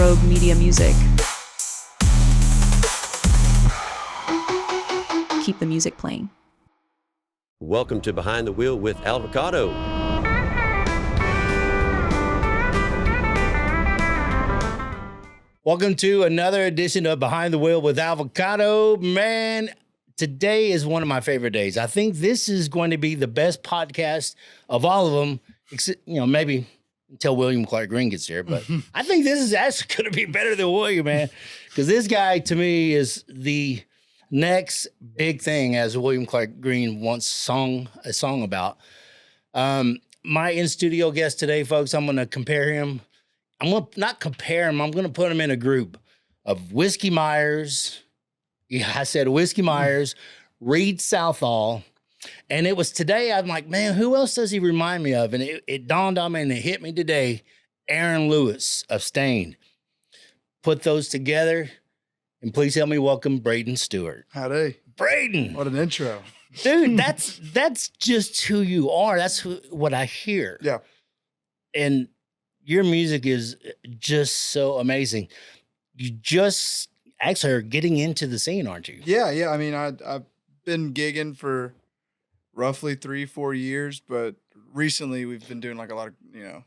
Rogue Media Music. Keep the music playing. Welcome to Behind the Wheel with Alvacado. Welcome to another edition of Behind the Wheel with Alvacado. Man, today is one of my favorite days. I think this is going to be the best podcast of all of them, except, maybe until William Clark Green gets here. But I think this is actually going to be better than William, man, because this guy, to me, is the next big thing, as William Clark Green once sung a song about. My in-studio guest today, folks, I'm going to compare him. I'm going to not compare him. I'm going to put him in a group of Whiskey Myers. Yeah, I said Whiskey Myers, Reed Southall. And it was today, I'm like, man, who else does he remind me of? And it dawned on me and it hit me today. Aaron Lewis of Stain. Put those together. And please help me welcome Brayden Stewart. Howdy. Brayden. What an intro. Dude, that's just who you are. That's what I hear. Yeah. And your music is just so amazing. You just actually are getting into the scene, aren't you? Yeah. I mean, I've been gigging for roughly 3-4 years, but recently we've been doing like a lot of,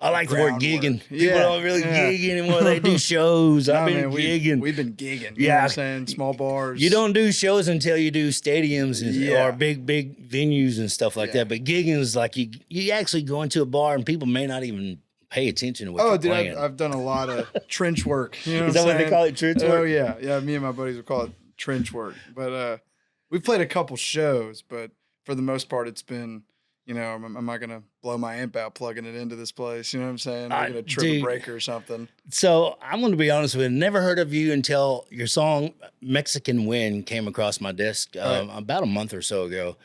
I like the word gigging. Work. People don't really gigging anymore. They do shows. I've been gigging. We've been gigging. You know what I'm saying? Small bars. You don't do shows until you do stadiums or big venues and stuff like that. But gigging is like you actually go into a bar and people may not even pay attention to what you're playing. I've done a lot of trench work. You know is that what they call it, trench work? Oh, yeah. Yeah, me and my buddies would call it trench work. But we've played a couple shows, but for the most part, it's been, am I going to blow my amp out plugging it into this place? You know what I'm saying? I'm going to trip a breaker or something. So I'm going to be honest with you. Never heard of you until your song Mexican Wind came across my desk about a month or so ago.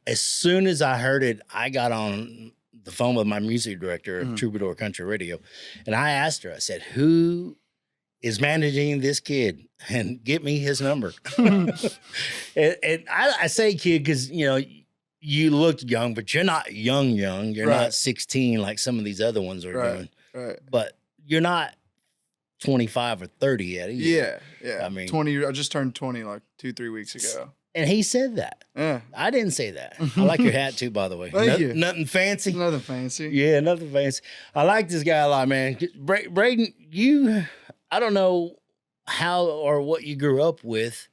As soon as I heard it, I got on the phone with my music director of Troubadour Country Radio. And I asked her, I said, who is managing this kid? And get me his number. and I say kid because, you look young, but you're not young. You're not 16 like some of these other ones are doing. Right. But you're not 25 or 30 yet either. Yeah. I mean, 20. I just turned 20 like 2-3 weeks ago. And he said that. Yeah. I didn't say that. I like your hat too, by the way. Thank you. Nothing fancy. Nothing fancy. Yeah, nothing fancy. I like this guy a lot, man. Brayden, I don't know how or what you grew up with,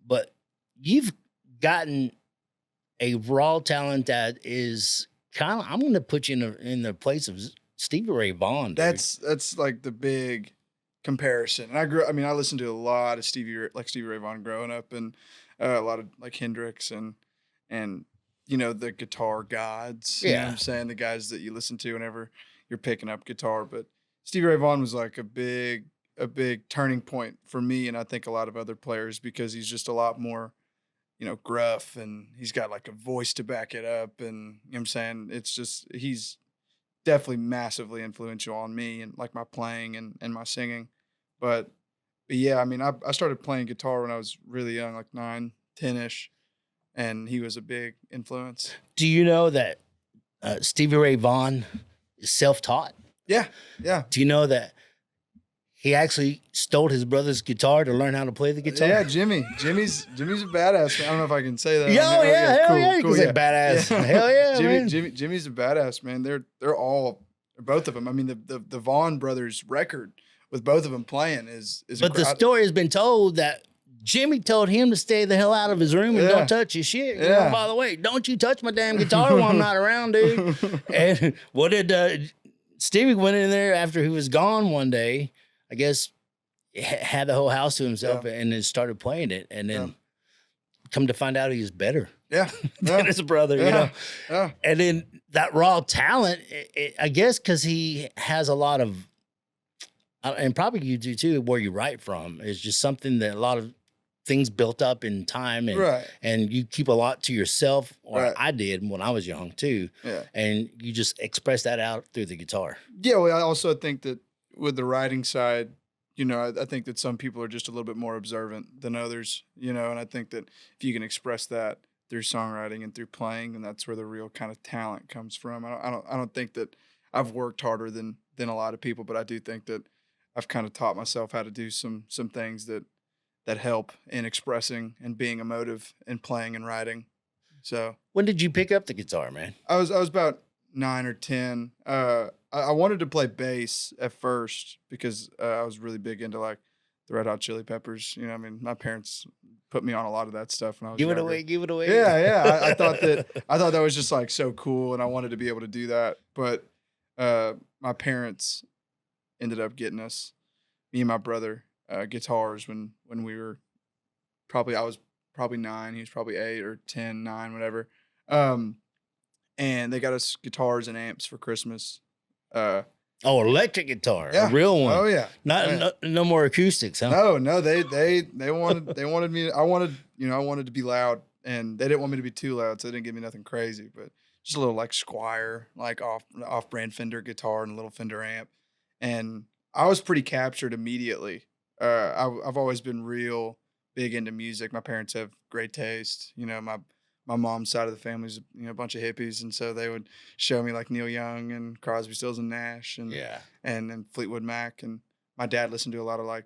but you've gotten a raw talent that is kind of, I'm going to put you in the place of Stevie Ray Vaughan. Dude. That's like the big comparison. And I listened to a lot of Stevie Ray Vaughan growing up, and a lot of like Hendrix and the guitar gods. You know what I'm saying? The guys that you listen to whenever you're picking up guitar. But Stevie Ray Vaughan was like a big turning point for me, and I think a lot of other players, because he's just a lot more, gruff, and he's got like a voice to back it up. And you know what I'm saying? It's just, he's definitely massively influential on me and like my playing and my singing. But yeah, I mean, I started playing guitar when I was really young, like 9, 10-ish, and he was a big influence. Do you know that Stevie Ray Vaughan is self-taught? Yeah. Do you know that he actually stole his brother's guitar to learn how to play the guitar? Yeah, Jimmy's a badass, man. I don't know if I can say that. Hell yeah. You can say badass. Yeah. Hell yeah, man. Jimmy's a badass, man. They're both of them. I mean, the Vaughan brothers record with both of them playing is But the story has been told that Jimmy told him to stay the hell out of his room and don't touch his shit. By the way, don't you touch my damn guitar while I'm not around, dude. And what did Stevie went in there after he was gone one day, I guess, had the whole house to himself and then started playing it. And then come to find out he was better than his brother, Yeah. And then that raw talent, I guess, because he has a lot of, and probably you do too, where you write from is just something that a lot of things built up in time, and you keep a lot to yourself, or I did when I was young too, and you just express that out through the guitar. Yeah, well, I also think that with the writing side, I think that some people are just a little bit more observant than others, and I think that if you can express that through songwriting and through playing, then that's where the real kind of talent comes from. I don't think that I've worked harder than a lot of people, but I do think that I've kind of taught myself how to do some things that help in expressing and being emotive and playing and writing. So When did you pick up the guitar, man? I was about 9 or 10. I wanted to play bass at first because I was really big into like the Red Hot Chili Peppers. You know, I mean, my parents put me on a lot of that stuff when I was Give it younger. away, give it away. Yeah, yeah. I thought that was just like so cool, and I wanted to be able to do that. But my parents ended up getting us, me and my brother, guitars when we were I was probably 9, he was probably 8 or 10, 9, whatever. And they got us guitars and amps for Christmas. Oh, electric guitar, Yeah. a real one. Oh yeah. Not Oh, yeah. no more acoustics, huh? No, they wanted me. I wanted to be loud, and they didn't want me to be too loud, so they didn't give me nothing crazy, but just a little like Squire, like off brand Fender guitar and a little Fender amp, and I was pretty captured immediately. I've always been real big into music. My parents have great taste. You know, my mom's side of the family's a bunch of hippies, and so they would show me like Neil Young and Crosby, Stills and Nash, and Yeah. and Fleetwood Mac, and my dad listened to a lot of like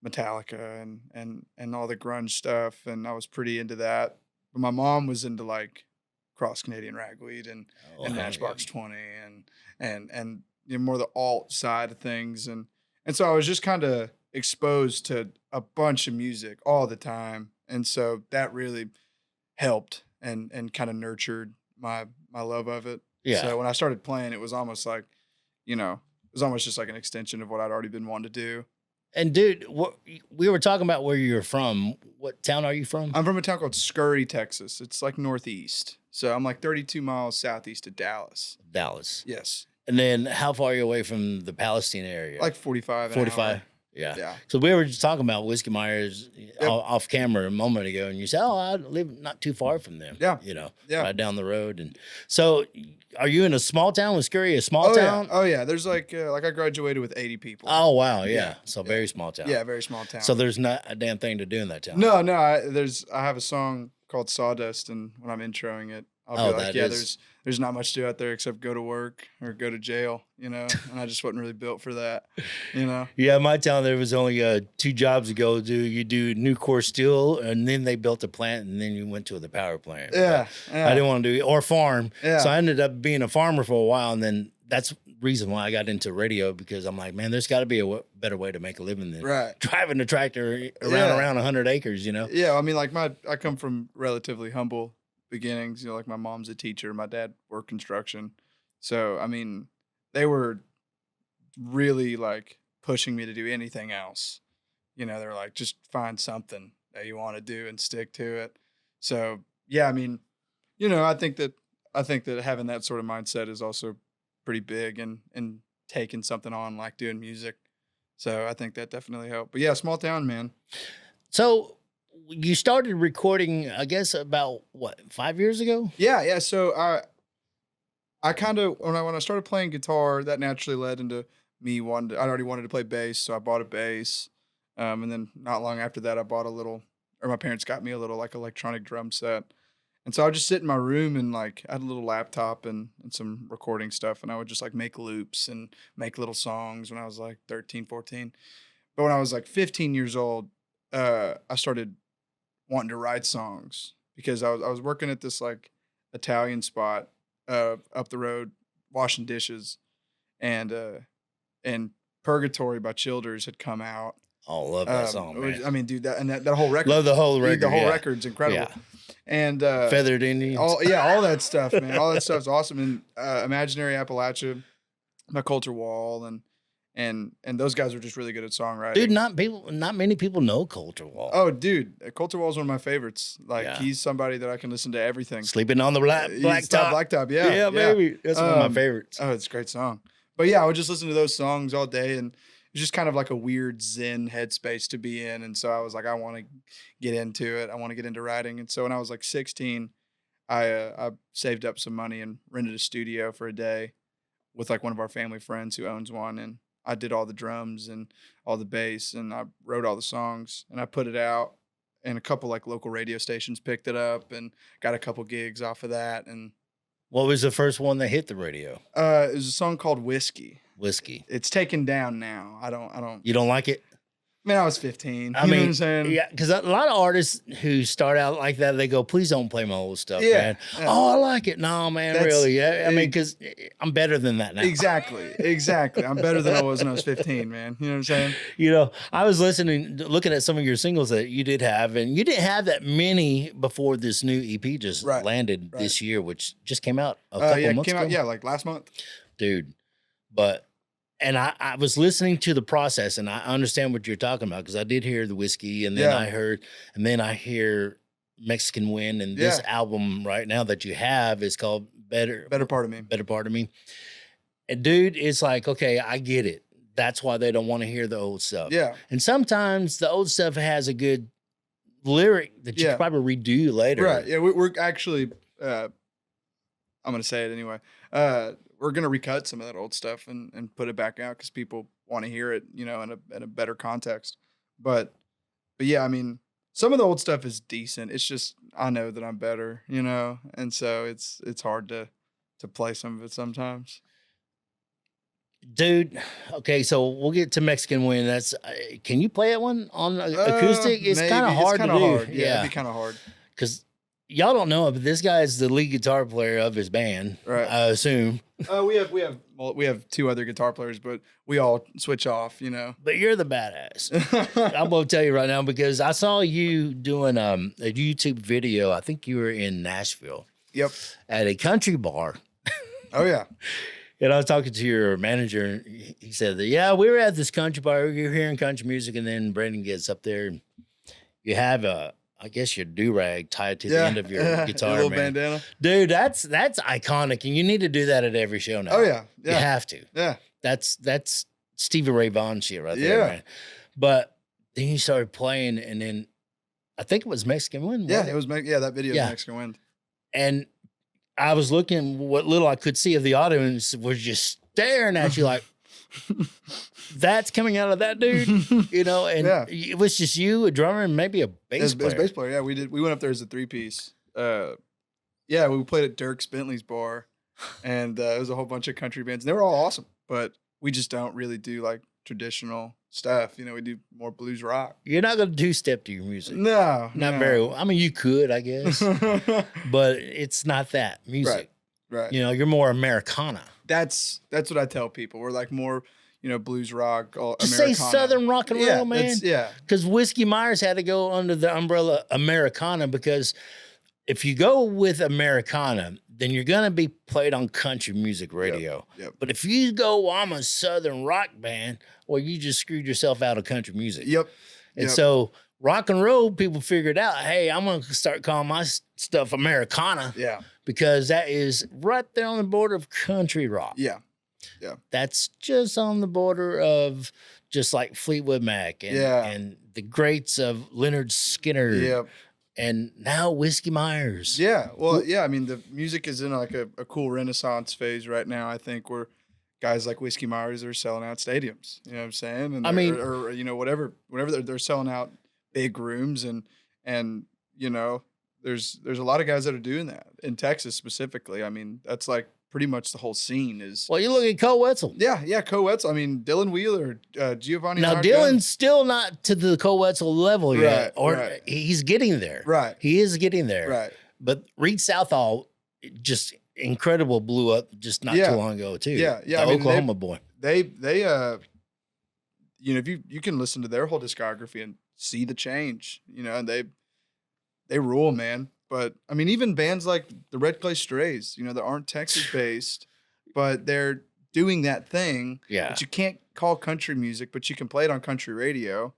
Metallica and all the grunge stuff, and I was pretty into that. But my mom was into like Cross Canadian Ragweed and Oh, and hell Matchbox yeah. 20 and more the alt side of things, and so I was just kind of exposed to a bunch of music all the time, and so that really helped and kind of nurtured my love of it. Yeah. So when I started playing, it was almost like, it was almost just like an extension of what I'd already been wanting to do. And dude, we were talking about where you're from. What town are you from? I'm from a town called Scurry, Texas. It's like northeast. So I'm like 32 miles southeast of Dallas. Dallas. Yes. And then how far are you away from the Palestine area? Like 45 an 45. hour. Yeah. Yeah. So we were just talking about Whiskey Myers off camera a moment ago, and you said, "Oh, I live not too far from them." Yeah. Yeah. Right down the road. And so, are you in a small town? Was Scurry a small Oh town? yeah. Oh yeah. There's like I graduated with 80 people. Oh wow, yeah. Yeah. So very small town. Yeah, very small town. So there's not a damn thing to do in that town. No, I have a song called Sawdust, and when I'm introing it, I'll be like, there's not much to do out there except go to work or go to jail, and I just wasn't really built for that, Yeah, my town there was only 2 jobs to go do. You do Nucor Steel, and then they built a plant, and then you went to the power plant. Yeah, But I didn't want to do or farm, Yeah. so I ended up being a farmer for a while, and then that's the reason why I got into radio, because I'm like, man, there's got to be a better way to make a living than Right. driving a tractor Yeah. around 100 acres. Yeah. I mean, like I come from relatively humble beginnings. Like my mom's a teacher, my dad worked construction, so I mean, they were really like pushing me to do anything else. They're like, just find something that you want to do and stick to it. So yeah, I mean, I think that having that sort of mindset is also pretty big, and taking something on like doing music. So I think that definitely helped. But yeah, small town, man. So you started recording, I guess, about 5 years ago? Yeah. So I kind of when I started playing guitar, that naturally led into me I already wanted to play bass, so I bought a bass. And then not long after that, my parents got me a little like electronic drum set. And so I would just sit in my room, and like I had a little laptop and some recording stuff, and I would just like make loops and make little songs when I was like 13, 14. But when I was like 15 years old, I started wanting to write songs, because I was working at this like Italian spot up the road washing dishes, and Purgatory by Childers had come out. Oh, love that song, man. I mean, dude, that whole record. Love the whole Dude, record. the whole yeah. record's incredible. Yeah. And Feathered Indians. all that stuff, man. All that stuff's awesome. And Imaginary Appalachia, My Culture Wall, and those guys were just really good at songwriting. Dude, not many people know Culture Wall. Oh, dude, Culture Wall is one of my favorites. Like Yeah. he's somebody that I can listen to everything. Sleeping on the blacktop. Blacktop, yeah, Yeah, baby. That's one of my favorites. Oh, it's a great song. But yeah, I would just listen to those songs all day, and it's just kind of like a weird zen headspace to be in. And so I was like, I want to get into it. I want to get into writing. And so when I was like 16, I saved up some money and rented a studio for a day with like one of our family friends who owns one. And I did all the drums and all the bass, and I wrote all the songs, and I put it out, and a couple like local radio stations picked it up and got a couple gigs off of that. And What was the first one that hit the radio? it was a song called Whiskey. whiskey. It's taken down now. I don't. You don't like it? Man, I was 15. I You know mean, what I'm saying? yeah, because a lot of artists who start out like that, they go, "Please don't play my old stuff, Yeah, man." yeah. Oh, I like it. No, man, That's- really. Yeah, I mean, because I'm better than that now. Exactly. I'm better than I was when I was 15, man. You know what I'm saying? You know, I was looking at some of your singles that you did have, and you didn't have that many before this new EP just Right, landed right. this year, which just came out a couple Yeah, it months came ago. out, yeah, like last month. Dude. But and I was listening to the process, and I understand what you're talking about because I did hear the whiskey, and then Yeah. I hear Mexican Wind, and this Yeah. album right now that you have is called Better Part of Me. Better Part of Me. And dude, it's like, okay, I get it. That's why they don't want to hear the old stuff. Yeah. And sometimes the old stuff has a good lyric that you Yeah. could probably redo later. Right. Yeah, we're actually I'm gonna say it anyway. We're gonna recut some of that old stuff and put it back out because people want to hear it, you know, in a better context. But yeah, I mean, some of the old stuff is decent. It's just I know that I'm better, you know, and so it's hard to play some of it sometimes. Dude, okay, so we'll get to Mexican Wind. That's can you play that one on acoustic? It's Maybe. kind of hard to kinda do. hard. Yeah, it'd be kind of hard. Because y'all don't know it, but this guy is the lead guitar player of his band. Right. I assume. We have two other guitar players, but we all switch off, you know. But you're the badass. I'm gonna tell you right now because I saw you doing a YouTube video. I think you were in Nashville Yep. at a country bar. Oh yeah. And I was talking to your manager, and he said that, yeah, we were at this country bar. You're hearing country music, and then Brayden gets up there, and you have I guess your do-rag tied to the end of your guitar. Your little man. bandana. Dude, that's iconic, and you need to do that at every show now. Oh yeah. You Yeah. have to. Yeah. That's Stevie Ray Vaughan shit right there, Yeah. man. But then you started playing, and then I think it was Mexican Wind. Yeah, wasn't it was that video Yeah. was Mexican Wind. And I was looking, what little I could see of the audience was just staring at you like, that's coming out of that dude, you know? And Yeah. it was just you, a drummer, and maybe a It bass was player. bass player. Yeah, we went up there as a 3-piece. Yeah, we played at Dirk Bentley's bar, and it was a whole bunch of country bands. And they were all awesome, but we just don't really do like traditional stuff. You know, we do more blues rock. You're not going to two-step to your music. No, Not very well. I mean, you could, I guess, but it's not that music. Right. You know, you're more Americana. That's what I tell people. We're like more, you know, blues rock. Just say Americana. Southern rock and roll, Yeah, man. yeah. Because Whiskey Myers had to go under the umbrella Americana because if you go with Americana, then you're going to be played on country music radio. Yep. But if you go, I'm a Southern rock band, well, you just screwed yourself out of country music. Yep. And so rock and roll people figured out, hey, I'm going to start calling my stuff Americana Yeah. because that is right there on the border of country rock. Yeah. That's just on the border of just like Fleetwood Mac and the greats of Leonard Skinner. Yep. And now Whiskey Myers. Yeah. Well, yeah. I mean, the music is in like a cool renaissance phase right now. I think where guys like Whiskey Myers are selling out stadiums. You know what I'm saying? And I mean, or you know, whatever they're selling out big rooms and you know, there's a lot of guys that are doing that in Texas specifically. I mean, that's like pretty much the whole scene is. Well, you look at Cole Wetzel. Yeah, Cole Wetzel. I mean, Dylan Wheeler, Giovanni. Now, Narcone. Dylan's still not to the Cole Wetzel level yet, or right. he's getting there. Right. He is getting there. Right. But Reed Southall, just incredible, blew up just not too long ago, too. Yeah. The I mean, Oklahoma boy. They you know, if you can listen to their whole discography and see the change, you know, and they rule, man. But I mean, even bands like the Red Clay Strays, you know, that aren't Texas based, but they're doing that thing that you can't call country music, but you can play it on country radio.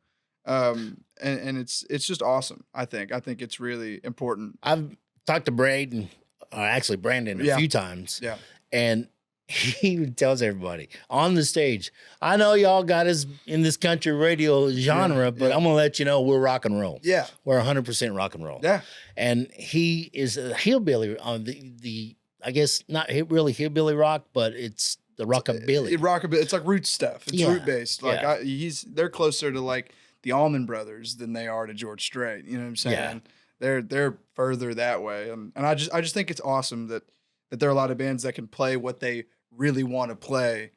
And it's just awesome. I think it's really important. I've talked to Brayden, or actually Brandon, a few times. Yeah. And he tells everybody on the stage, I know y'all got us in this country radio genre, but I'm going to let you know we're rock and roll. Yeah. We're 100% rock and roll. Yeah. And he is a hillbilly on the I guess not really hillbilly rock, but it's the rockabilly. Rockabilly. It's like root stuff. It's root based. Like they're closer to like the Allman Brothers than they are to George Strait. You know what I'm saying? Yeah. They're further that way. And I just think it's awesome that there are a lot of bands that can play what they really want to play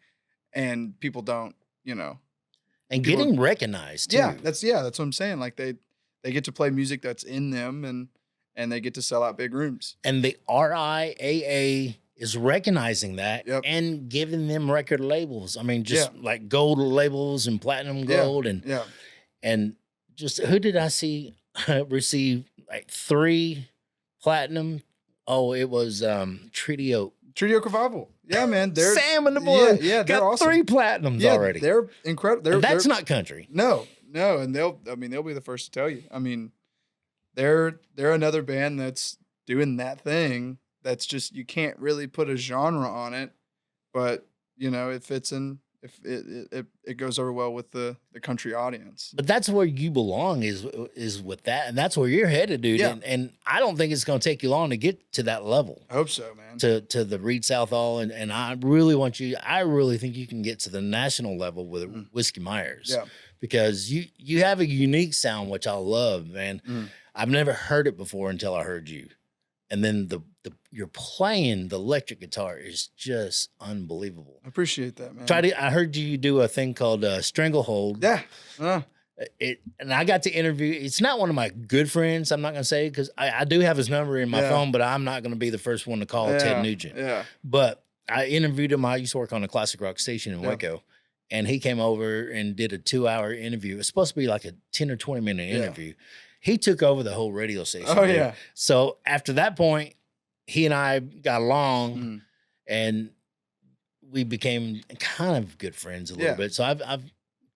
and people don't, And people- getting recognized too. that's what I'm saying. Like they get to play music that's in them, and they get to sell out big rooms. And the RIAA is recognizing that Yep. and giving them record labels. I mean, just like gold labels and platinum gold and just who did I see receive like 3 platinum? Oh, it was Trio Cavalvo. Yeah, man. They're Sam and the Blood. Yeah, they're got awesome. 3 platinums already. They're incredible. And that's not country. No, and they'll be the first to tell you. I mean, they're another band that's doing that thing. That's just, you can't really put a genre on it, but it fits in. If it goes over well with the country audience. But that's where you belong is with that, and that's where you're headed, dude. Yeah. And I don't think it's going to take you long to get to that level. I hope so, man. To the Reed Southall, and I really think you can get to the national level with Whiskey Myers. Yeah. Because you have a unique sound, which I love, man. I've never heard it before until I heard you. And then you're playing the electric guitar is just unbelievable. I appreciate that, man. I heard you do a thing called Stranglehold. Yeah. And I got to interview. It's not one of my good friends, I'm not going to say, because I do have his number in my phone, but I'm not going to be the first one to call Ted Nugent. Yeah. But I interviewed him. I used to work on a classic rock station in Waco. And he came over and did a 2-hour interview. It's supposed to be like a 10 or 20-minute interview. He took over the whole radio station. Oh, dude. yeah. So after that point, he and I got along, and we became kind of good friends a little bit. So I've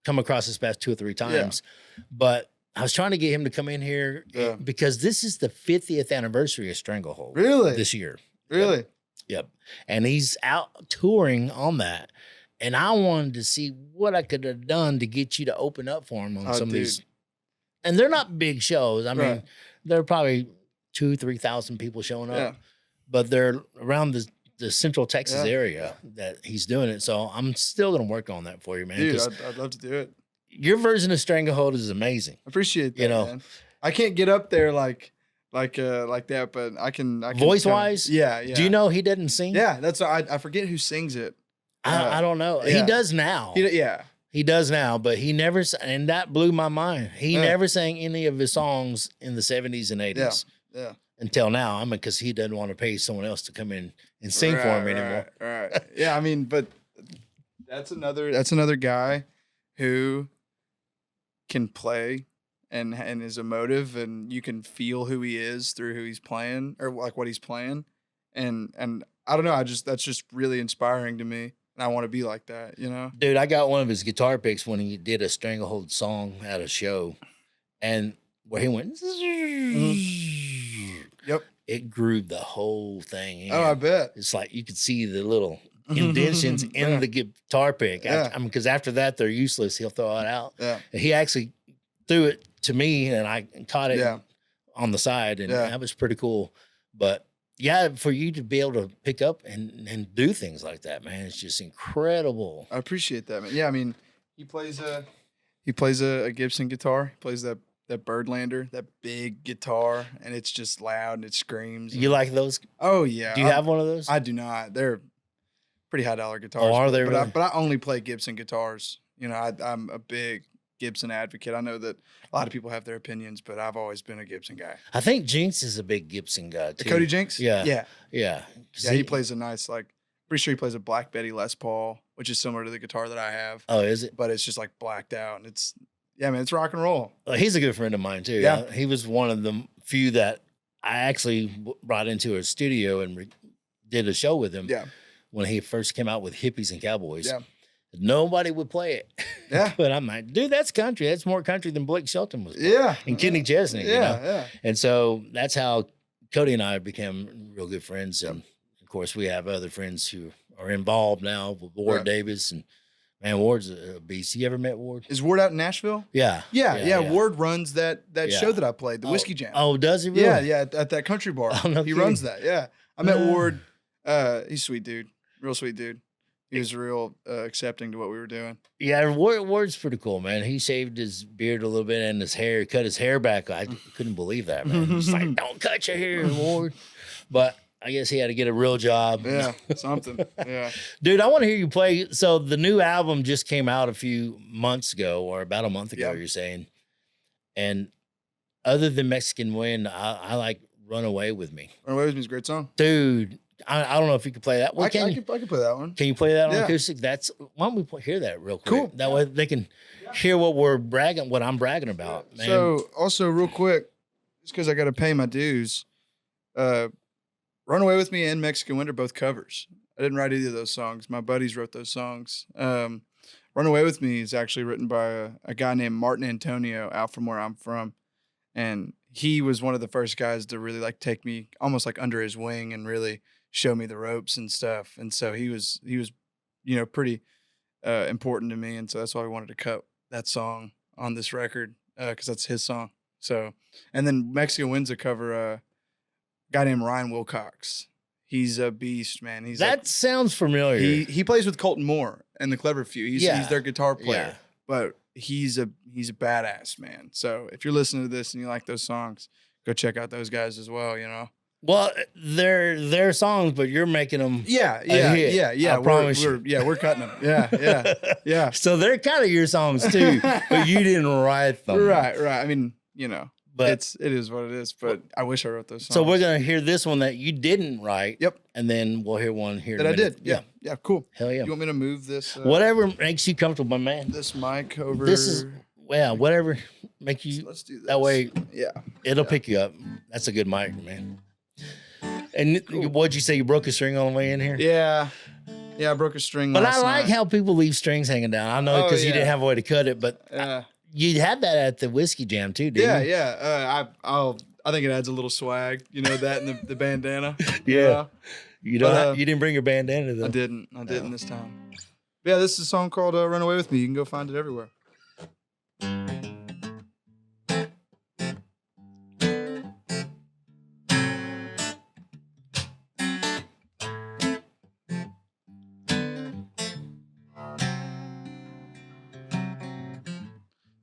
come across this past 2 or 3 times. But I was trying to get him to come in here because this is the 50th anniversary of Stranglehold. Really? This year. Really? Yep. And he's out touring on that. And I wanted to see what I could have done to get you to open up for him on some of these. And they're not big shows. I mean, there are probably 2,000-3,000 people showing up, but they're around the Central Texas area that he's doing it. So I'm still going to work on that for you, man. Dude, I'd love to do it. Your version of Stranglehold is amazing. I appreciate that, man. I can't get up there like that, but I can voice wise. Yeah. Do you know he doesn't sing? Yeah, that's I forget who sings it. I don't know. He does now. He does now, but he never, and that blew my mind. He never sang any of his songs in the 70s and 80s. Yeah. Until now. I mean, because he doesn't want to pay someone else to come in and sing for him anymore. Right. Yeah, I mean, but that's another guy who can play and is emotive, and you can feel who he is through who he's playing or like what he's playing. And I don't know, that's just really inspiring to me. And I want to be like that, Dude, I got one of his guitar picks when he did a Stranglehold song at a show, and where he went, Yep, it grooved the whole thing in. Oh, I bet. It's like you could see the little indentions in the guitar pick. I mean, because after that, they're useless. He'll throw it out. Yeah. He actually threw it to me, and I caught it on the side, and that was pretty cool. But yeah, for you to be able to pick up and do things like that, man, it's just incredible. I appreciate that, man. Yeah, I mean, he plays a Gibson guitar. He plays that Birdlander, that big guitar, and it's just loud and it screams. You like those? Oh yeah. Do you have one of those? I do not. They're pretty high dollar guitars. Oh, are they? But, really? I only play Gibson guitars. I'm a big Gibson advocate. I know that a lot of people have their opinions, but I've always been a Gibson guy. I think Jinx is a big Gibson guy too. Cody Jinx? Yeah. He plays a nice, pretty sure he plays a Black Betty Les Paul, which is similar to the guitar that I have. Oh, is it? But it's just like blacked out, and it's rock and roll. He's a good friend of mine too. Yeah. He was one of the few that I actually brought into a studio and did a show with him. Yeah. When he first came out with Hippies and Cowboys. Yeah. Nobody would play it. Yeah. But I'm like, dude, that's country. That's more country than Blake Shelton was. Yeah. And Kenny Chesney. Yeah. And so that's how Cody and I became real good friends. And of course, we have other friends who are involved now with Ward Davis. And man, Ward's a beast. You ever met Ward? Is Ward out in Nashville? Yeah. Ward runs that show that I played, the Whiskey Jam. Oh, does he really? Yeah, at that country bar. Oh, no he kidding. runs that. Yeah. I met Ward. He's a sweet dude. Real sweet dude. He was real accepting to what we were doing. Yeah, Ward's pretty cool, man. He shaved his beard a little bit and his hair, cut his hair back. I couldn't believe that, man. He's like, don't cut your hair, Ward. But I guess he had to get a real job. Yeah, something. Yeah. Dude, I want to hear you play. So the new album just came out a few months ago, or about a month ago, Yeah. you're saying. And other than Mexican Wind, I like Run Away With Me. Run Away With Me is a great song. Dude, I don't know if you could play that. Well, I can play that one. Can you play that on Yeah. acoustic? Why don't we hear that real quick? Cool. That way they can hear what I'm bragging about, man. So also real quick, just because I got to pay my dues, Run Away With Me and Mexican Wind are both covers. I didn't write either of those songs. My buddies wrote those songs. Run Away With Me is actually written by a guy named Martin Antonio out from where I'm from. And he was one of the first guys to really like take me almost like under his wing and really show me the ropes and stuff. And so he was, pretty important to me. And so that's why we wanted to cut that song on this record because that's his song. So, and then Mexican Wind's a cover, guy named Ryan Wilcox. He's a beast, man. Sounds familiar. He plays with Colton Moore and the Clever Few. He's their guitar player. Yeah. But he's a badass, man. So if you're listening to this and you like those songs, go check out those guys as well, Well, they're songs, but you're making them. Yeah. I promise you. We're cutting them. Yeah. So they're kind of your songs too, but you didn't write them. Right. I mean, but it is what it is. But I wish I wrote those songs. So we're gonna hear this one that you didn't write. Yep. And then we'll hear one here that in a I minute. did. Yeah. Cool. Hell yeah. You want me to move this? Whatever makes you comfortable, man. This mic over. Whatever make you. Let's do this. That way. Yeah. It'll pick you up. That's a good mic, man. And what'd you say? You broke a string on the way in here? Yeah. I broke a string. But last I like night. how people leave strings hanging down. I know because you didn't have a way to cut it, but you had that at the whiskey jam too, didn't you? Yeah. I think it adds a little swag, that and the bandana. Yeah. You didn't bring your bandana though. I didn't this time. But yeah, this is a song called "Run Away With Me." You can go find it everywhere.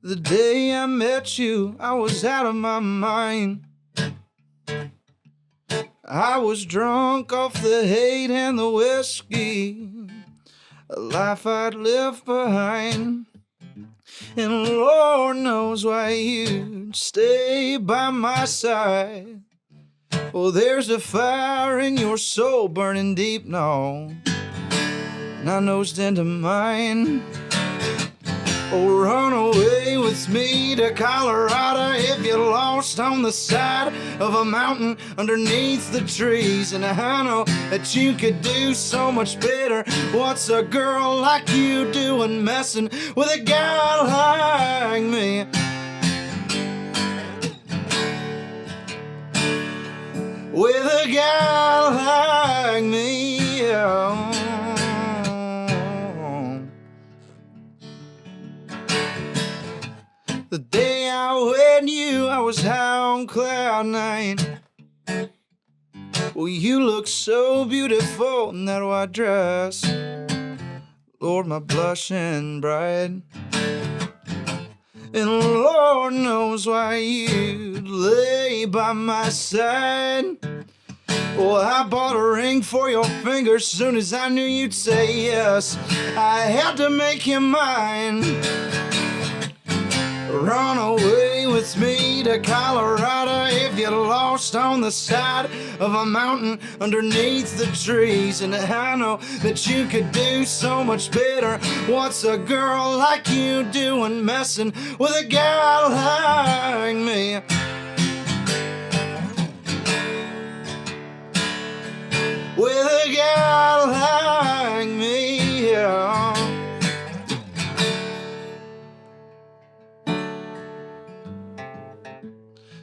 The day I met you, I was out of my mind. I was drunk off the hate and the whiskey, a life I'd left behind. And Lord knows why you'd stay by my side. Oh, there's a fire in your soul burning deep now, and I nosed into mine. Oh, run away with me to Colorado if you're lost on the side of a mountain underneath the trees. And I know that you could do so much better. What's a girl like you doing messing with a guy like me? With a guy like me, yeah. The day I wed you, I was high on cloud nine. Well, you look so beautiful in that white dress. Lord, my blushing bride. And Lord knows why you'd lay by my side. Well, I bought a ring for your finger soon as I knew you'd say yes. I had to make you mine. Run away with me to Colorado if you're lost on the side of a mountain underneath the trees. And I know that you could do so much better. What's a girl like you doing messing with a guy like me? With a guy like me, yeah.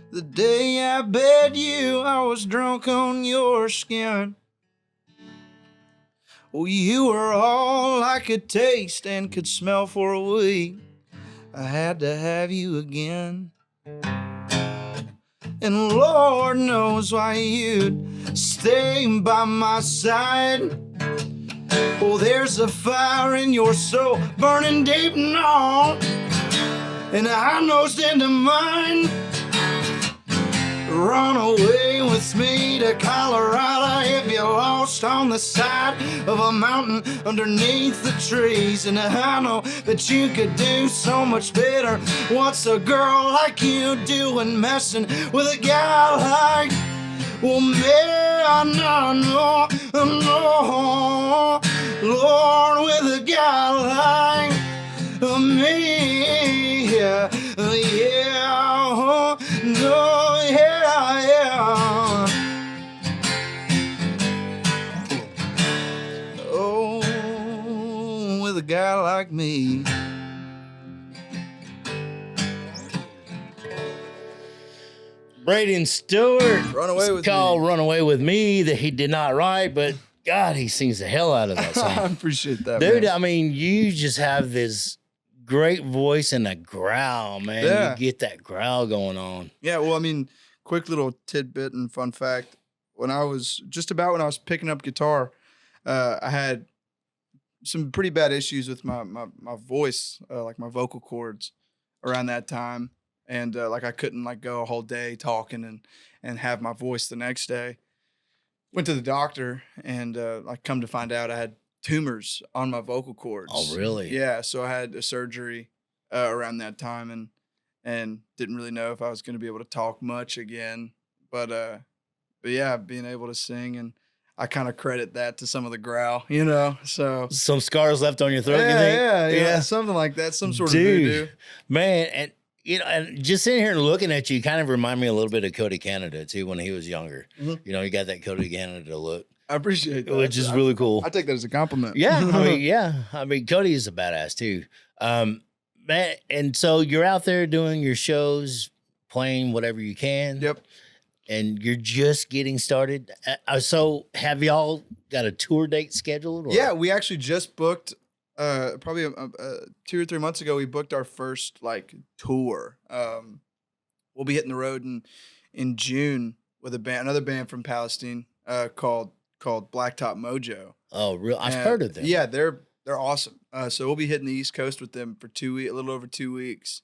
The day I bed you, I was drunk on your skin. Well, you were all I could taste and could smell for a week. I had to have you again. And Lord knows why you'd stay by my side. Oh, there's a fire in your soul burning deep and on, and I nosed into mine. Run away with me to Colorado if you're lost on the side of a mountain underneath the trees. And I know that you could do so much better. What's a girl like you doing messing with a guy like, well, me? No, Lord, with a guy like me, yeah, no, yeah. Oh, with a guy like me. Brayden Stewart. Run Away With called Me. Run Away With Me that he did not write, but God, he sings the hell out of that I song. appreciate that, Dude, man. I mean, you just have this great voice and a growl, man. Yeah. You get that growl going on. Yeah, well, I mean, quick little tidbit and fun fact. When I was picking up guitar, I had some pretty bad issues with my voice, like my vocal cords around that time. And like I couldn't like go a whole day talking and have my voice the next day. Went to the doctor and like come to find out I had tumors on my vocal cords. Oh, really? Yeah, so I had a surgery around that time and didn't really know if I was going to be able to talk much again. But yeah, being able to sing, and I kind of credit that to some of the growl, you know. So Some scars left on your throat, you think? yeah, something like that, some sort Dude, of voodoo. man, and you know, and just sitting here and looking at you kind of remind me a little bit of Cody Canada too when he was younger. Mhm. You know, you got that Cody Canada look, I appreciate that. which is really cool. I take that as a compliment. Yeah. I mean, Cody is a badass too. Man, and so you're out there doing your shows, playing whatever you can. Yep. And you're just getting started. So have y'all got a tour date scheduled? Or? Yeah, we actually just booked. Probably 2 or 3 months ago, we booked our first like tour. We'll be hitting the road in June with another band from Palestine called Blacktop Mojo. Oh, real? I've heard of them. Yeah, they're awesome. So we'll be hitting the East Coast with them for a little over 2 weeks,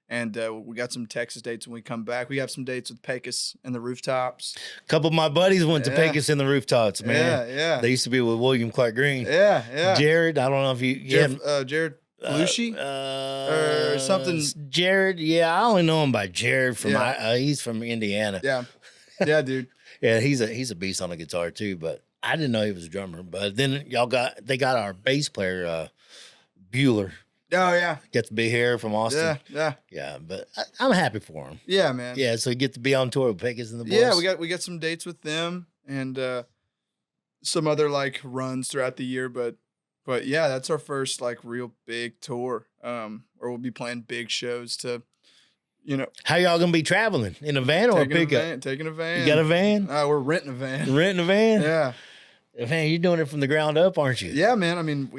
and we got some Texas dates when we come back. We have some dates with Pecos and the Rooftops. A couple of my buddies went to Yeah. Pecos in the Rooftops, man. Yeah. They used to be with William Clark Green. Yeah. Jared, I don't know if you Jared Belushi? Or something. Jared, yeah, I only know him by Jared from Yeah. he's from Indiana. Yeah, dude. Yeah, he's a beast on the guitar too, but I didn't know he was a drummer. But then they got our bass player Bueller. Oh yeah. Gets to be here from Austin. Yeah. But I'm happy for him. Yeah, man. Yeah, so you get to be on tour with Pecos and the boys. Yeah, we got some dates with them and some other like runs throughout the year, but yeah, that's our first like real big tour. Where we'll be playing big shows to, you know, How y'all gonna be traveling in a van or a pickup? taking a van. You got a van? We're renting a van. Renting a van? Yeah. Man, you're doing it from the ground up, aren't you? Yeah, man. I mean,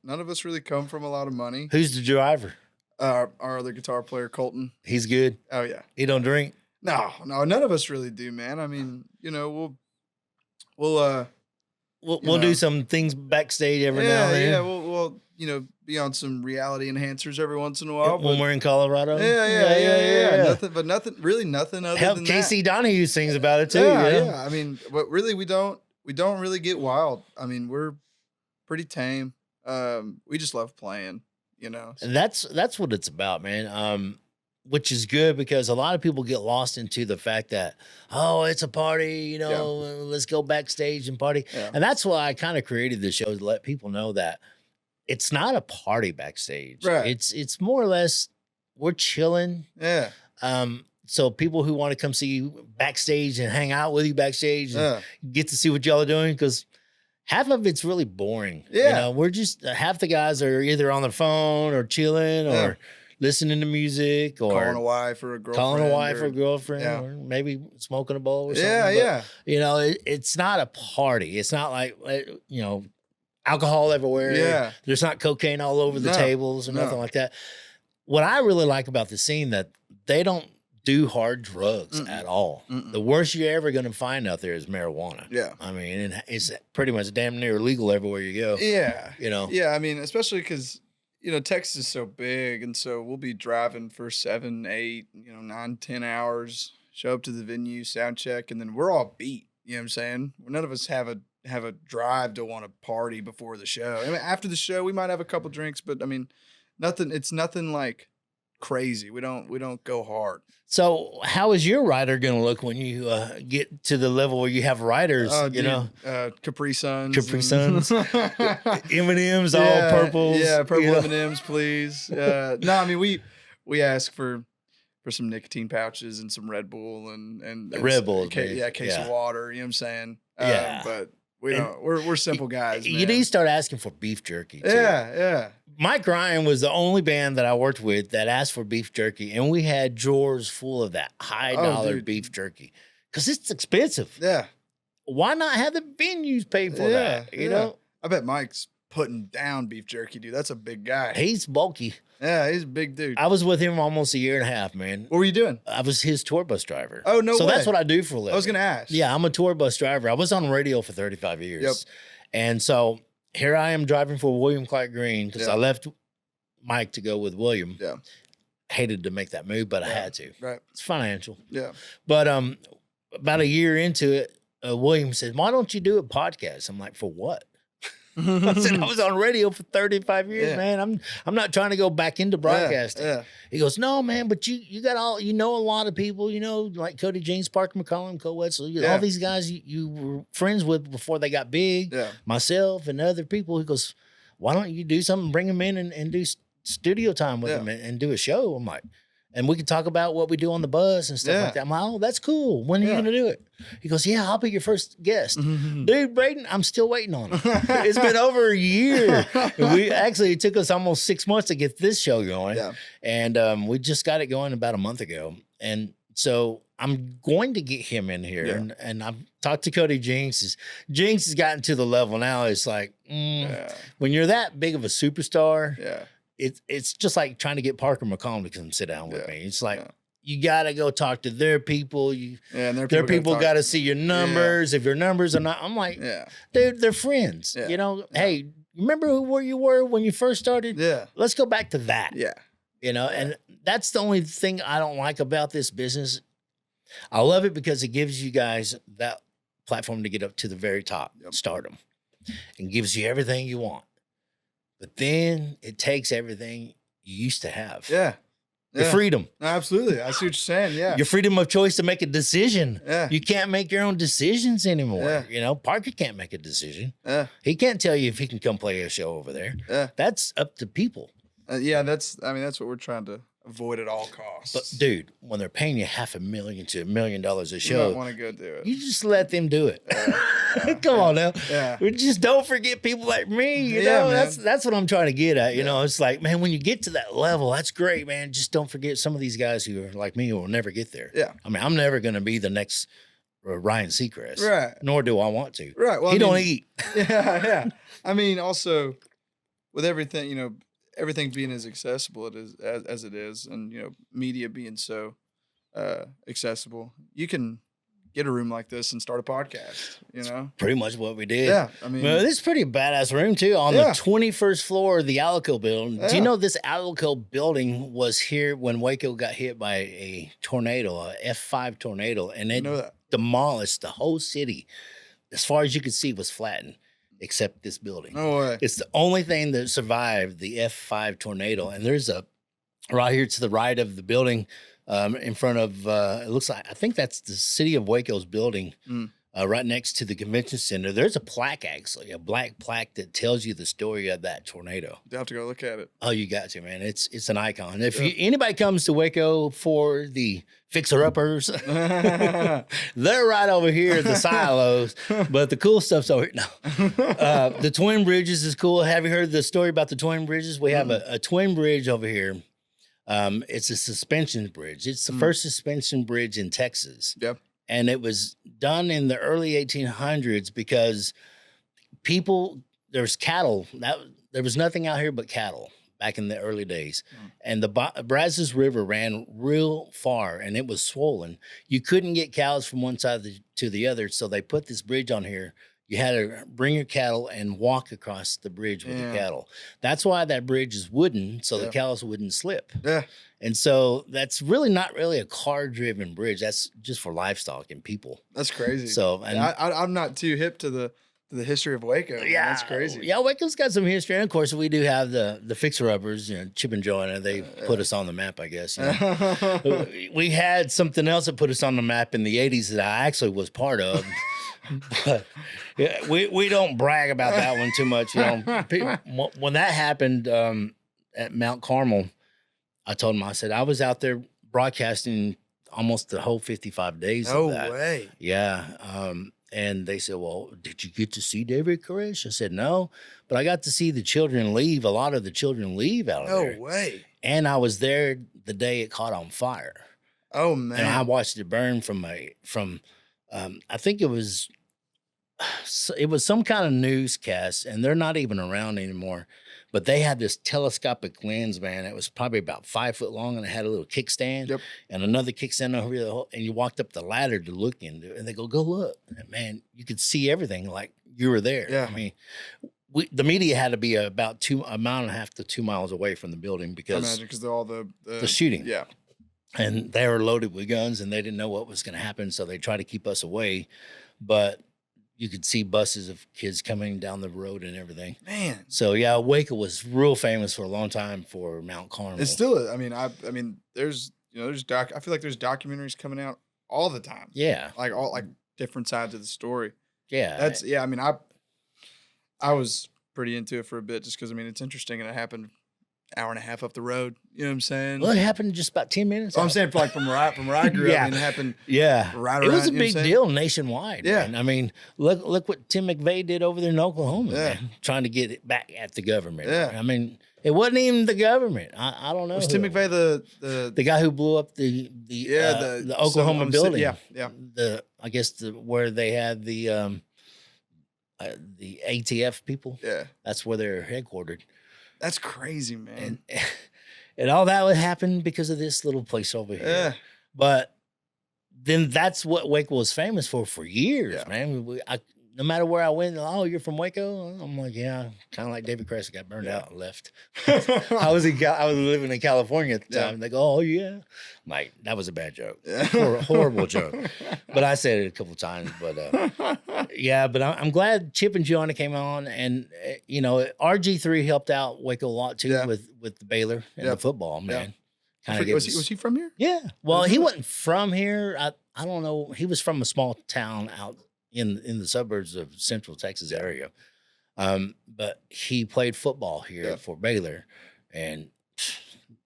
none of us really come from a lot of money. Who's the driver? Our other guitar player, Colton. He's good. Oh yeah. He don't drink. No, none of us really do, man. I mean, you know, we'll We'll do some things backstage every now and then. Yeah, we'll be on some reality enhancers every once in a while. When we're in Colorado. Yeah. Nothing other Hell, than Casey that. Donahue sings about it too. Yeah. I mean, but really, we don't really get wild. I mean, we're pretty tame. We just love playing, you know. And that's what it's about, man. Which is good because a lot of people get lost into the fact that, oh, it's a party, you know, let's go backstage and party. Yeah. And that's why I kind of created the show to let people know that it's not a party backstage. Right. It's more or less we're chilling. Yeah. So people who want to come see you backstage and hang out with you backstage and Yeah. get to see what y'all are doing, because half of it's really boring. Yeah. You know, we're just half the guys are either on their phone or chilling or listening to music or Calling a wife or a girlfriend. calling a wife or or a girlfriend yeah. or maybe smoking a bowl or something. Yeah, But, yeah. you know, it's not a party. It's not like, you know, alcohol everywhere. Yeah. There's not cocaine all over the No, tables or no. nothing like that. What I really like about the scene that they don't do hard drugs at all. Mm-mm. The worst you're ever going to find out there is marijuana. Yeah. I mean, and it's pretty much damn near legal everywhere you go. Yeah. You know? Yeah, I mean, especially because, you know, Texas is so big, and so we'll be driving for 7, 8, 9, 10 hours show up to the venue, sound check, and then we're all beat. You know what I'm saying? None of us have a drive to want to party before the show. I mean, after the show, we might have a couple drinks, but I mean, nothing. It's nothing like crazy. We don't go hard. So how is your rider going to look when you get to the level where you have riders, Capri Suns. Capri Suns, M&M's, all purples. Yeah, purple M&M's, please. No, I mean, we ask for some nicotine pouches and some Red Bull and Red Bull. A case of water. You know what I'm saying? Yeah. But we don't. We're simple guys. You need to start asking for beef jerky, too. Yeah. Mike Ryan was the only band that I worked with that asked for beef jerky, and we had drawers full of that high-dollar beef jerky because it's expensive. Yeah. Why not have the venues pay for that? You know? I bet Mike's putting down beef jerky, dude. That's a big guy. He's bulky. Yeah, he's a big dude. I was with him almost a year and a half, man. What were you doing? I was his tour bus driver. Oh, no So way. that's what I do for a living. I was going to ask. Yeah, I'm a tour bus driver. I was on radio for 35 years. Yep. And so here I am driving for William Clark Green because I left Mike to go with William. Yeah. Hated to make that move, but I had to. Right. It's financial. Yeah. But about a year into it, William said, "Why don't you do a podcast?" I'm like, "For what?" I said, "I was on radio for 35 years, man. I'm not trying to go back into broadcasting." Yeah. He goes, "No, man, but you got all, a lot of people, like Cody James, Parker McCollum, Cole Wetzel, all these guys you were friends with before they got big, myself and other people." He goes, "Why don't you do something, bring them in and do studio time with them and do a show?" I'm like, "And we can talk about what we do on the bus and stuff like that." I'm like, "Oh, that's cool. When are you going to do it?" He goes, "Yeah, I'll be your first guest." Dude, Brayden, I'm still waiting on it. It's been over a year. It took us almost 6 months to get this show going. Yeah. And we just got it going about a month ago. And so I'm going to get him in here. Yeah. And I've talked to Cody Jinx. Jinx has gotten to the level now. It's like, when you're that big of a superstar, it's just like trying to get Parker McCollum to come sit down with me. It's like, you got to go talk to their people. And their people got to see your numbers. If your numbers are not, I'm like, dude, they're friends. Hey, remember where you were when you first started? Yeah. Let's go back to that. Yeah. And that's the only thing I don't like about this business. I love it because it gives you guys that platform to get up to the very top, stardom, and gives you everything you want. But then it takes everything you used to have. Yeah. Your freedom. Absolutely. I see what you're saying. Yeah. Your freedom of choice to make a decision. Yeah. You can't make your own decisions anymore. Yeah. Parker can't make a decision. Yeah. He can't tell you if he can come play a show over there. Yeah. That's up to people. That's what we're trying to avoid at all costs. But dude, when they're paying you $500,000 to $1 million a show, you don't want to go do it. You just let them do it. Come on now. Yeah. We just don't forget people like me. You know, that's what I'm trying to get at. You know, it's like, man, when you get to that level, that's great, man. Just don't forget some of these guys who are like me who will never get there. Yeah. I mean, I'm never going to be the next Ryan Seacrest. Right. Nor do I want to. Right. Well, he don't eat. Yeah. I mean, also with everything, everything being as accessible as it is, and media being so accessible, you can get a room like this and start a podcast. Pretty much what we did. Yeah, I mean, this is pretty badass room too, on the 21st floor of the Alverado building. Yeah. Do you know this Alverado building was here when Waco got hit by a tornado, a F5 tornado, and it demolished the whole city. As far as you could see, was flattened. Except this building. No way. It's the only thing that survived the F5 tornado. And there's right here to the right of the building, in front of, it looks like, I think that's the city of Waco's building, right next to the convention center. There's a plaque, actually, a black plaque that tells you the story of that tornado. You have to go look at it. Oh, you got to, man. It's an icon. If anybody comes to Waco for the fixer-uppers, they're right over here at the silos, but the cool stuff's over here. No. The Twin Bridges is cool. Have you heard the story about the Twin Bridges? We have a twin bridge over here. It's a suspension bridge. It's the first suspension bridge in Texas. Yep. And it was done in the early 1800s because there's cattle. There was nothing out here but cattle back in the early days. And the Brazos River ran real far, and it was swollen. You couldn't get cows from one side to the other, so they put this bridge on here You had to bring your cattle and walk across the bridge with your Yeah. cattle. That's why that bridge is wooden, so the Yeah. cows wouldn't slip. Yeah. And so that's really not really a car-driven bridge. That's just for livestock and people. That's crazy. So, and I'm not too hip to the history of Waco. Man. That's crazy. Yeah, Waco's got some history. And of course, we do have the fixer-uppers, Chip and Joanna. They put us on the map, I guess. We had something else that put us on the map in the 80s that I actually was part of. But yeah, we don't brag about that one too much. When that happened at Mount Carmel, I told him, I said, I was out there broadcasting almost the whole 55 days No of that. way. Yeah. And they said, well, did you get to see David Koresh? I said, no, but I got to see the children leave. A lot of the children leave out of there. No way. And I was there the day it caught on fire. Oh man. And I watched it burn from I think it was some kind of newscast, and they're not even around anymore. But they had this telescopic lens, man. It was probably about 5 foot long, and it had a little kickstand and another kickstand over the whole. And you walked up the ladder to look into it, and they go look. And man, you could see everything like you were there. Yeah. I mean, the media had to be about a mile and a half to 2 miles away from the building because all the shooting. Yeah. And they were loaded with guns, and they didn't know what was going to happen, so they tried to keep us away. But you could see buses of kids coming down the road and everything. Man. So yeah, Waco was real famous for a long time for Mount Carmel. It's still. I mean, there's I feel like there's documentaries coming out all the time. Yeah. Like different sides of the story. Yeah. I mean, I was pretty into it for a bit just because it's interesting and it happened hour and a half up the road. You know what I'm saying? Well, it happened in just about 10 minutes. Oh, I'm saying from where I grew up. I mean, it happened. Yeah. Right it was around, a big deal nationwide. Yeah. Man. I mean, look what Tim McVeigh did over there in Oklahoma, Yeah. man, trying to get it back at the government. Yeah. I mean, it wasn't even the government. I don't know. Was Tim McVeigh the guy who blew up the Oklahoma building? Yeah. I guess where they had the ATF people. Yeah. That's where they're headquartered. That's crazy, man. And all that would happen because of this little place over here. Yeah. But then that's what Waco was famous for years, Yeah. man. No matter where I went, oh, you're from Waco? I'm like, yeah, kind of like David Crest got burned out and left. I was living in California at the time. They go, oh, yeah. I'm like, that was a bad joke. Horrible joke. But I said it a couple times. But yeah, but I'm glad Chip and Joanna came on. And, RG3 helped out Waco a lot, too, with the Baylor and the football, man. Was he from here? Yeah. Well, he wasn't from here. I don't know. He was from a small town out in the suburbs of Central Texas area. But he played football here for Baylor. And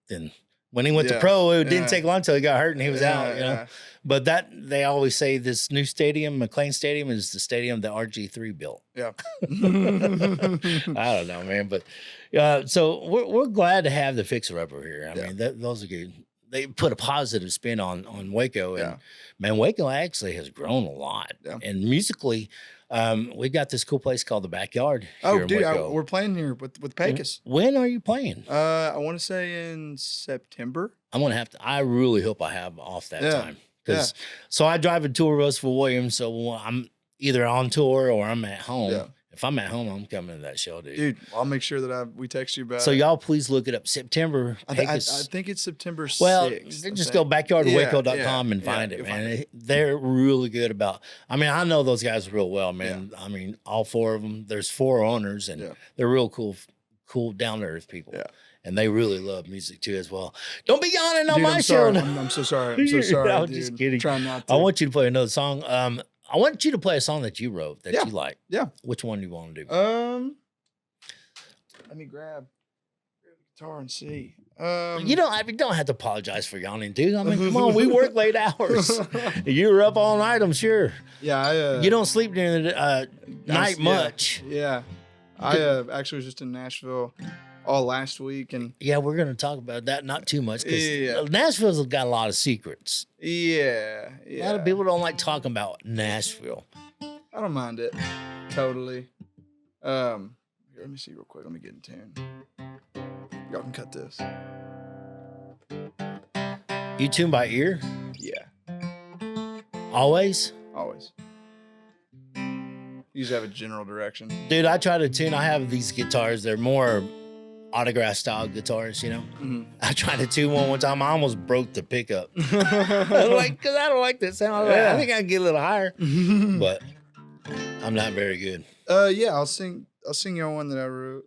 then when he went to pro, it didn't take long until he got hurt and he was out, But they always say this new stadium, McLean Stadium, is the stadium that RG3 built. Yeah. I don't know, man. But so we're glad to have the fixer-upper here. I mean, those are good. They put a positive spin on Waco, and man, Waco actually has grown a lot. Yeah. And musically, we got this cool place called the Backyard. Oh, dude, we're playing here with Pecos. When are you playing? I want to say in September. I'm gonna have to. I really hope I have off that time because so I drive a tour bus for Williams, so I'm either on tour or I'm at home. Yeah. If I'm at home, I'm coming to that show, dude. Dude, I'll make sure that we text you about it. So y'all please look it up. September. I think it's September 6th. Well, just go backyardwaco.com and find it, man. They're really good about. I mean, I know those guys real well, man. Yeah. I mean, all four of them. There's 4 owners, and they're real cool, down to earth people. Yeah. And they really love music too, as well. Don't be yawning on my show. I'm so sorry. I'm so sorry. I'm dude. just kidding. Trying not to. I want you to play another song. I want you to play a song that you wrote that you like. Yeah. Which one do you want to do? Let me grab the guitar and see. You don't have to apologize for yawning, dude. I mean, come on, we work late hours. You were up all night, I'm sure. Yeah, you don't sleep during the night much. Yeah. I actually was just in Nashville all last week, and we're gonna talk about that not too much because Nashville's got a lot of secrets. Yeah. A lot of people don't like talking about Nashville. I don't mind it totally. Here, let me see real quick. Let me get in tune. Y'all can cut this. You tune by ear? Yeah. Always. You You just have a general direction. Dude, I try to tune. I have these guitars. They're more autograph style guitars, you know. Mm-hmm. I tried to tune one time. I almost broke the pickup. Because I don't like that sound. Yeah. I think I can get a little higher, but I'm not very good. Yeah, I'll sing y'all one that I wrote.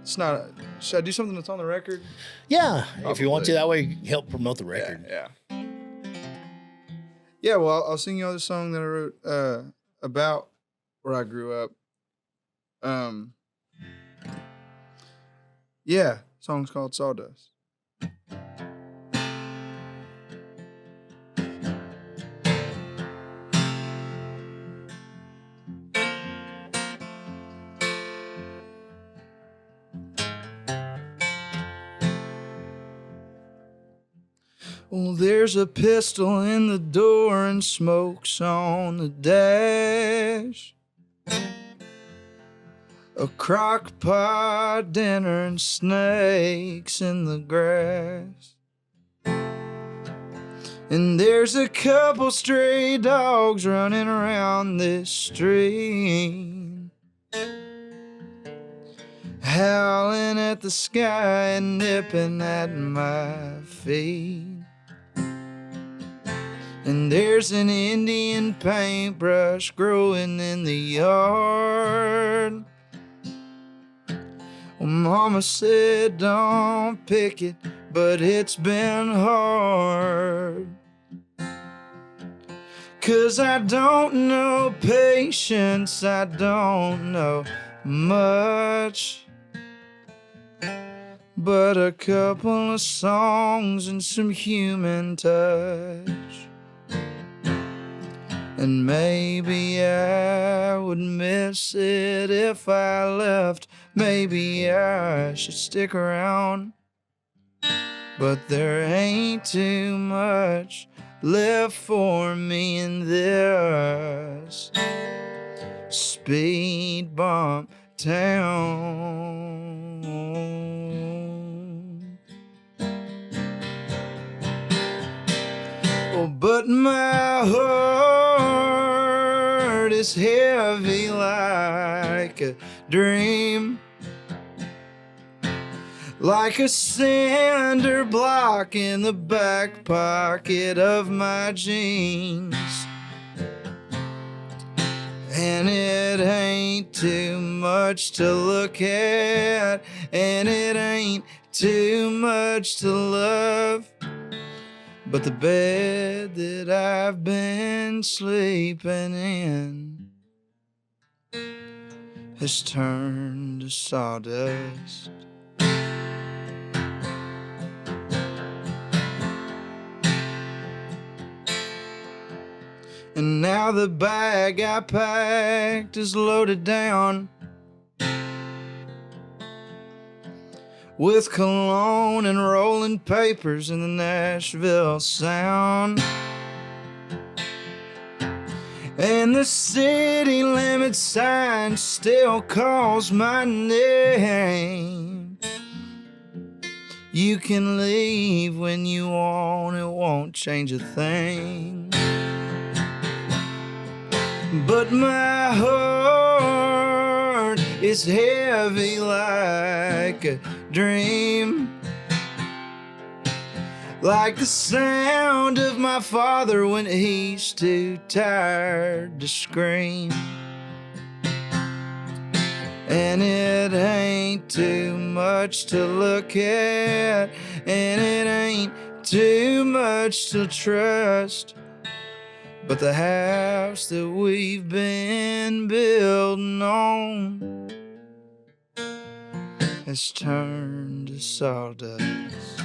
It's not. Should I do something that's on the record? Yeah, if you want to, Probably. that way help promote the record. Yeah. Yeah, well, I'll sing y'all the song that I wrote about where I grew up. Yeah, song's called Sawdust. Well, there's a pistol in the door and smoke's on the dash. A crock pot dinner and snakes in the grass. And there's a couple stray dogs running around this street, howling at the sky and nipping at my feet. And there's an Indian paintbrush growing in the yard. Well, Mama said don't pick it, but it's been hard. 'Cause I don't know patience, I don't know much, but a couple of songs and some human touch. And maybe I would miss it if I left. Maybe I should stick around. But there ain't too much left for me in this speed bump town. Oh, but my heart is heavy like a dream, like a cinder block in the back pocket of my jeans. And it ain't too much to look at, and it ain't too much to love, but the bed that I've been sleeping in has turned to sawdust. And now the bag I packed is loaded down with cologne and rolling papers in the Nashville Sound. And the city limit sign still calls my name. You can leave when you want, it won't change a thing. But my heart is heavy like a dream, like the sound of my father when he's too tired to scream. And it ain't too much to look at, and it ain't too much to trust, but the house that we've been building on has turned to sawdust.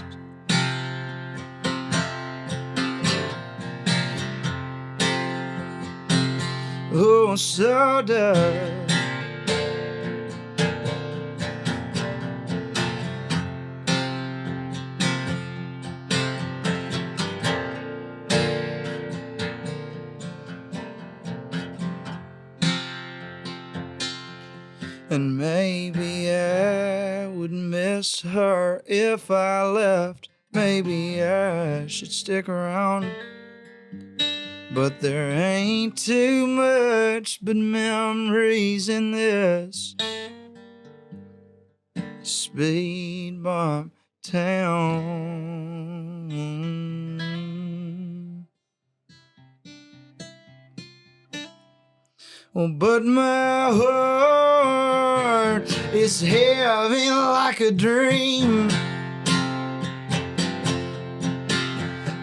Oh, sawdust. And maybe I would miss her if I left. Maybe I should stick around. But there ain't too much but memories in this speed bump town. Oh, but my heart is heavy like a dream,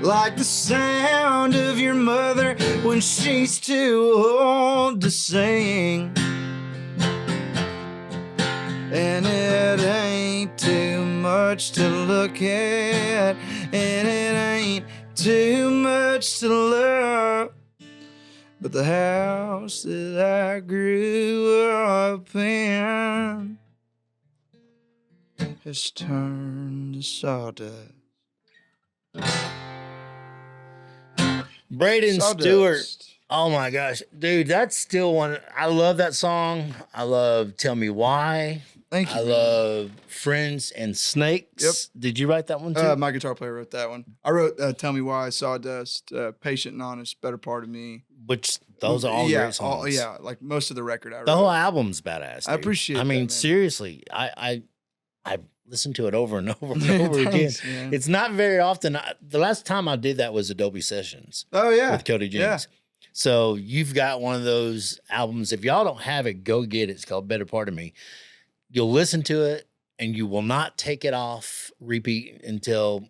like the sound of your mother when she's too old to sing. And it ain't too much to look at, and it ain't too much to love, but the house that I grew up in has turned to sawdust. Brayden Sawdust. Stewart. Oh my gosh, dude, that's still one. I love that song. I love "Tell Me Why." Thank you. I man. love "Friends and Snakes." Yep. Did you write that one too? My guitar player wrote that one. I wrote "Tell Me Why," "Sawdust," "Patient and Honest," "Better Part of Me." Which those are all great songs. Like most of the record I wrote. The whole album's badass. I dude. appreciate I that, mean, man. seriously, I listened to it over and over and over again. Thanks, man. It's not very often. The last time I did that was Adobe Sessions Oh yeah, with Cody James. So you've got one of those albums. If y'all don't have it, go get it. It's called Better Part of Me. You'll listen to it and you will not take it off repeat until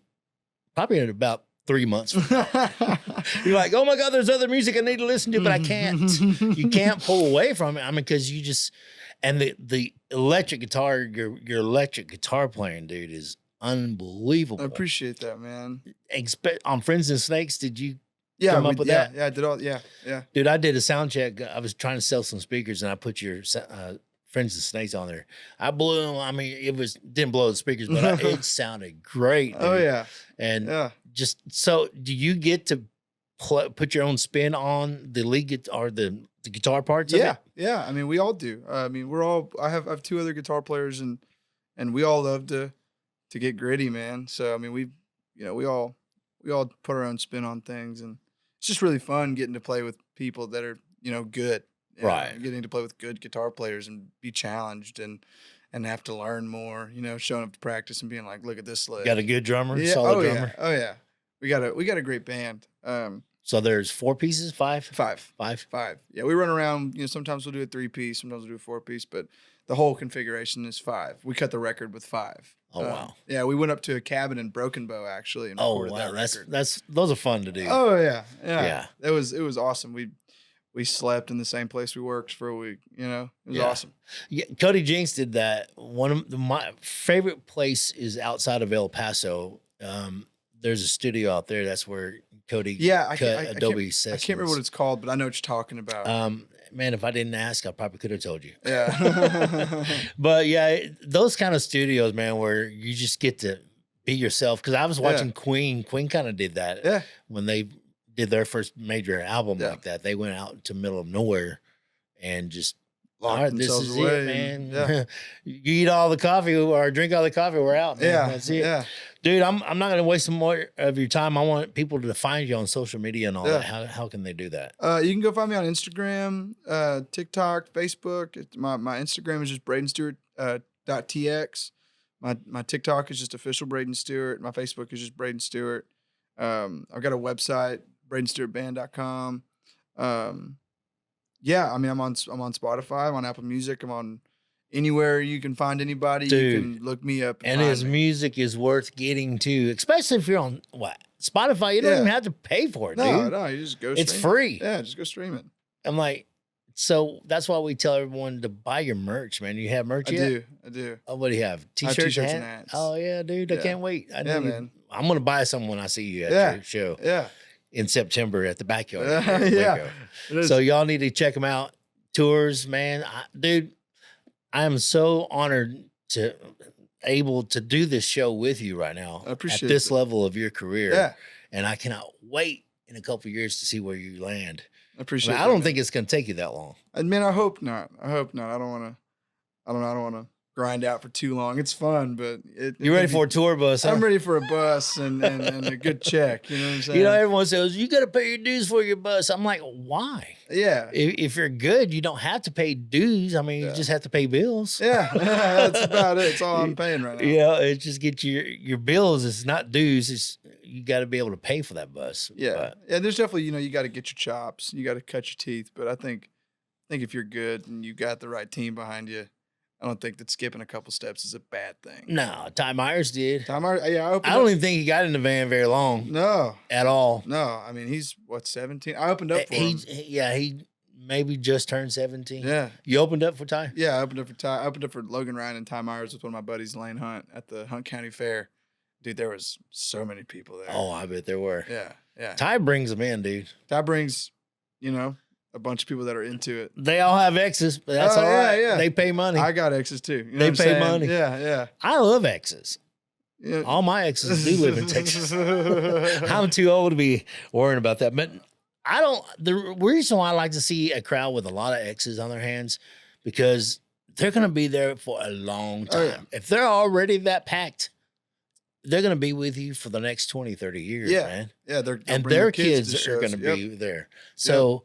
probably in about 3 months. You're like, oh my God, there's other music I need to listen to, but I can't. You can't pull away from it. I mean, because you just, and the electric guitar, your electric guitar playing, dude, is unbelievable. I appreciate that, man. On Friends and Snakes, did you Yeah, come up with that? Yeah, I did all. Yeah. Dude, I did a sound check. I was trying to sell some speakers and I put your Friends and Snakes on there. I blew them. I mean, didn't blow the speakers, but it sounded great. Dude. Oh yeah. And just so, do you get to put your own spin on the lead or the guitar parts? Of it? Yeah. I mean, we all do. I mean, I have 2 other guitar players, and we all love to get gritty, man. So I mean, we all put our own spin on things, and it's just really fun getting to play with people that are good. Right. Getting to play with good guitar players and be challenged and have to learn more, showing up to practice and being like, look at this lick. Got a good drummer, Yeah. solid drummer. Oh yeah. We got a great band. So there's 4 pieces, 5? 5. Yeah, we run around, sometimes we'll do a 3-piece, sometimes we'll do a 4-piece, but the whole configuration is 5. We cut the record with 5. Oh wow. Yeah, we went up to a cabin in Broken Bow actually and Oh recorded wow, that record. those are fun to do. Oh yeah. Yeah. It was awesome. We slept in the same place we worked for a week. It was awesome. Yeah, Cody Jinks did that. My favorite place is outside of El Paso. There's a studio out there. That's where Cody cut Adobe Sessions. I can't remember what it's called, but I know what you're talking about. Man, if I didn't ask, I probably could have told you. Yeah. But yeah, those kind of studios, man, where you just get to be yourself. Because I was watching Queen. Queen kind of did that. Yeah. When they did their first major album like that, they went out to middle of nowhere and just Locked all right, this themselves is away it, man. and- You eat all the coffee or drink all the coffee, we're out, man. Yeah. That's it. Yeah. Dude, I'm not going to waste some more of your time. I want people to find you on social media and all that. How can they do that? You can go find me on Instagram, TikTok, Facebook. My Instagram is just Brayden Stewart .tx. My TikTok is just official Brayden Stewart. My Facebook is just Brayden Stewart. I've got a website, BraydenStewartBand.com. Yeah, I mean, I'm on Spotify, I'm on Apple Music, I'm on anywhere you can find anybody. Dude. You can look me up. And find his me. music is worth getting to, especially if you're on Spotify. You don't even have to pay for it, dude. No, you just go. It's stream free. It. Yeah, just go stream it. I'm like, so that's why we tell everyone to buy your merch, man. You have merch yet? I do. Oh, what do you have? I have T-shirts, t-shirts and and hats? hats. Oh yeah, dude. I Yeah. can't wait. Man. I'm gonna buy some when I see you at your show Yeah. in September at the backyard. Yeah. It is. So y'all need to check them out. Tours, man. Dude, I am so honored to able to do this show with you right now I appreciate at this it. level of your career. Yeah. And I cannot wait in a couple of years to see where you land. I appreciate I that, don't man. think it's going to take you that long. I mean, I hope not. I don't want to grind out for too long. It's fun, but You're ready for a tour bus, huh? I'm ready for a bus and a good check. You know what I'm saying? You know, everyone says, you got to pay your dues for your bus. I'm like, why? Yeah. If you're good, you don't have to pay dues. I mean, you just have to pay bills. Yeah. That's about it. It's all I'm paying right now. Yeah, it just gets your bills. It's not dues. It's you got to be able to pay for that bus. Yeah. But, Yeah. There's definitely, you got to get your chops. You got to cut your teeth. But I think if you're good and you got the right team behind you, I don't think that skipping a couple steps is a bad thing. no, Ty Myers did. Tom, yeah, I don't even think he got in the van very long. No. At all. No. I mean, he's, 17? I opened up for him. He maybe just turned 17. Yeah. You opened up for Ty? Yeah, I opened up for Ty. I opened up for Logan Ryan and Ty Myers with one of my buddies, Lane Hunt, at the Hunt County Fair. Dude, there was so many people there. Oh, I bet there were. Yeah, yeah. Ty brings them in, dude. Ty brings, a bunch of people that are into it. They all have exes, but that's all right. Yeah. They pay money. I got exes too. They pay money. Yeah, yeah. I love exes. Yeah. All my exes do live in Texas. I'm too old to be worrying about that. But I don't. The reason why I like to see a crowd with a lot of exes on their hands, because they're going to be there for a long time. Oh, yeah. If they're already that packed, they're going to be with you for the next 20, 30 years, Yeah. man. Yeah, And their kids are going to be there. So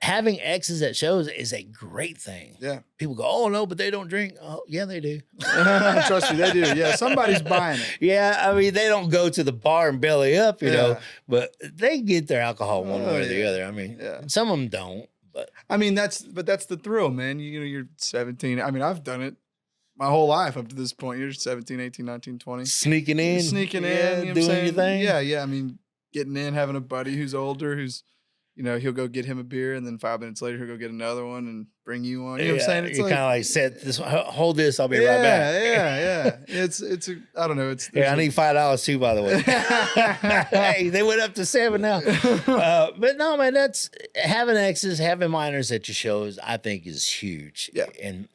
having exes at shows is a great thing. Yeah. People go, oh, no, but they don't drink. Oh, yeah, they do. Trust me, they do. Yeah, somebody's buying it. Yeah, I mean, they don't go to the bar and belly up, you know, but they get their alcohol one way or the other. I mean, some of them don't, but I mean, that's the thrill, man. You're 17. I mean, I've done it my whole life up to this point. You're 17, 18, 19, 20. Sneaking in. Sneaking yeah, in, doing your thing. Yeah, yeah. I mean, getting in, having a buddy who's older, who's, he'll go get him a beer, and then 5 minutes later, he'll go get another one and bring you one. You know what I'm saying? It's you kind of like set this, hold this, I'll be right back. Yeah. I don't know. I need $5 too, by the way. Hey, they went up to 7 now. But no, man, that's having exes, having minors at your shows, I think is huge. Yeah. And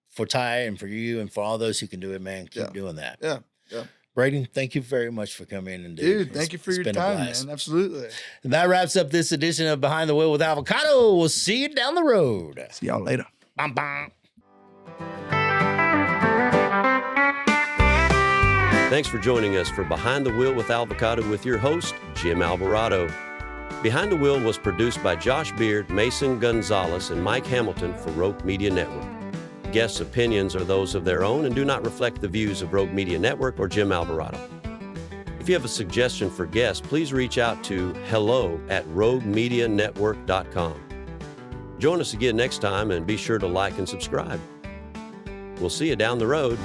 for Ty and for you and for all those who can do it, man, keep doing that. Yeah. Yeah. Brayden, thank you very much for coming in. And Dude, thank you for your time, man. Absolutely. And that wraps up this edition of Behind the Wheel with Alvacado. We'll see you down the road. See y'all later. Bam, bam. Thanks for joining us for Behind the Wheel with Alvacado with your host, Jim Alverado. Behind the Wheel was produced by Josh Beard, Mason Gonzalez, and Mike Hamilton for Rogue Media Network. Guests' opinions are those of their own and do not reflect the views of Rogue Media Network or Jim Alverado. If you have a suggestion for guests, please reach out to hello@roguemedianetwork.com. Join us again next time and be sure to like and subscribe. We'll see you down the road.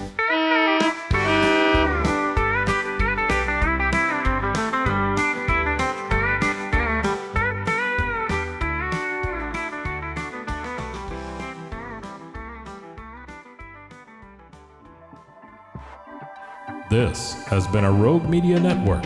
This has been a Rogue Media Network